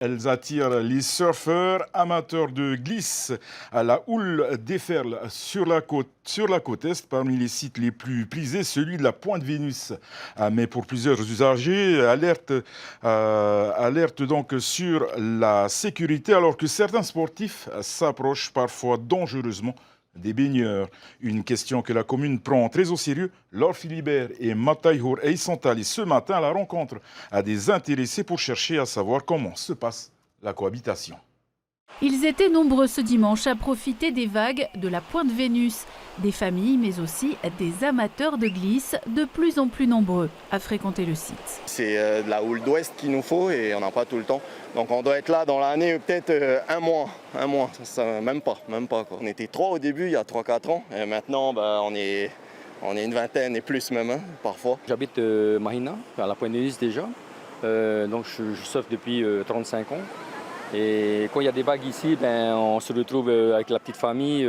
Elles attirent les surfeurs amateurs de glisse. La houle déferle sur la côte est. Parmi les sites les plus prisés, celui de la Pointe Vénus. Mais pour plusieurs usagers, alerte donc sur la sécurité, alors que certains sportifs s'approchent parfois dangereusement des baigneurs. Une question que la commune prend très au sérieux. Laure Philibert et Matayhour Ey sont allés ce matin à la rencontre à des intéressés pour chercher à savoir comment se passe la cohabitation. Ils étaient nombreux ce dimanche à profiter des vagues de la Pointe Vénus. Des familles, mais aussi des amateurs de glisse, de plus en plus nombreux à fréquenter le site. C'est de la houle d'ouest qu'il nous faut et on n'a pas tout le temps. Donc on doit être là dans l'année peut-être un mois, ça, même pas quoi. On était 3 au début, il y a 3-4 ans, et maintenant on est une vingtaine et plus même, hein, parfois. J'habite Mahina, à la Pointe Vénus déjà, donc je surfe depuis 35 ans. Et quand il y a des vagues ici, on se retrouve avec la petite famille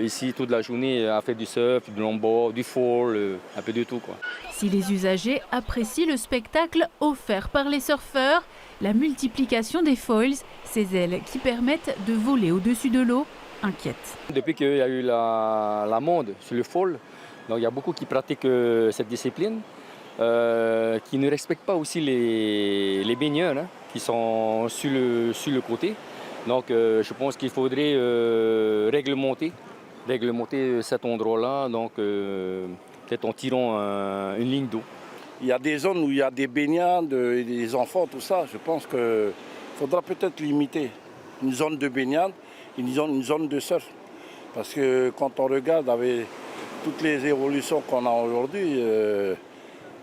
ici toute la journée à faire du surf, du longboard, du fall, un peu de tout, quoi. Si les usagers apprécient le spectacle offert par les surfeurs, la multiplication des foils, ces ailes qui permettent de voler au-dessus de l'eau, inquiète. Depuis qu'il y a eu la mode sur le fall, donc il y a beaucoup qui pratiquent cette discipline, qui ne respectent pas aussi les baigneurs, hein, qui sont sur le côté. Donc je pense qu'il faudrait réglementer cet endroit-là, donc peut-être en tirant une ligne d'eau. Il y a des zones où il y a des baignades, des enfants, tout ça. Je pense qu'il faudra peut-être limiter une zone de baignade, une zone de surf. Parce que quand on regarde avec toutes les évolutions qu'on a aujourd'hui,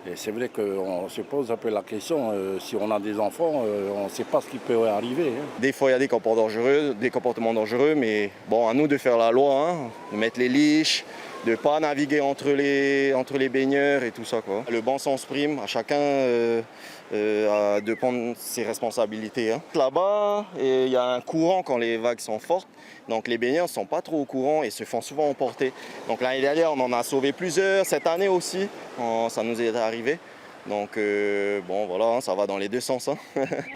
et c'est vrai qu'on se pose un peu la question, si on a des enfants, on ne sait pas ce qui peut arriver. Hein. Des fois il y a des comportements dangereux, mais bon, à nous de faire la loi, hein, de mettre les leashs, de ne pas naviguer entre les baigneurs et tout ça, quoi. Le bon sens prime, à chacun de prendre ses responsabilités. Hein. Là-bas, il y a un courant quand les vagues sont fortes, donc les baigneurs ne sont pas trop au courant et se font souvent emporter. Donc l'année dernière, on en a sauvé plusieurs, cette année aussi, ça nous est arrivé. Donc bon voilà, hein, ça va dans les deux sens. Hein.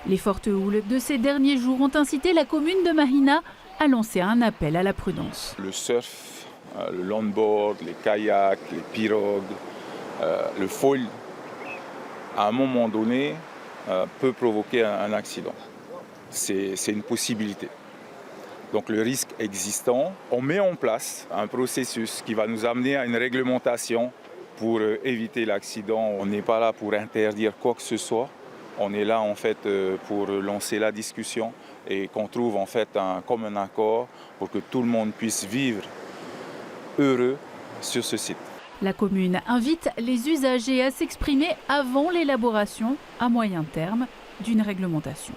Les fortes houles de ces derniers jours ont incité la commune de Mahina à lancer un appel à la prudence. Le surf, le longboard, les kayaks, les pirogues, le foil, à un moment donné, peut provoquer un accident. C'est une possibilité. Donc le risque existant, on met en place un processus qui va nous amener à une réglementation pour éviter l'accident. On n'est pas là pour interdire quoi que ce soit. On est là en fait pour lancer la discussion et qu'on trouve en fait un commun accord pour que tout le monde puisse vivre heureux sur ce site. La commune invite les usagers à s'exprimer avant l'élaboration, à moyen terme, d'une réglementation.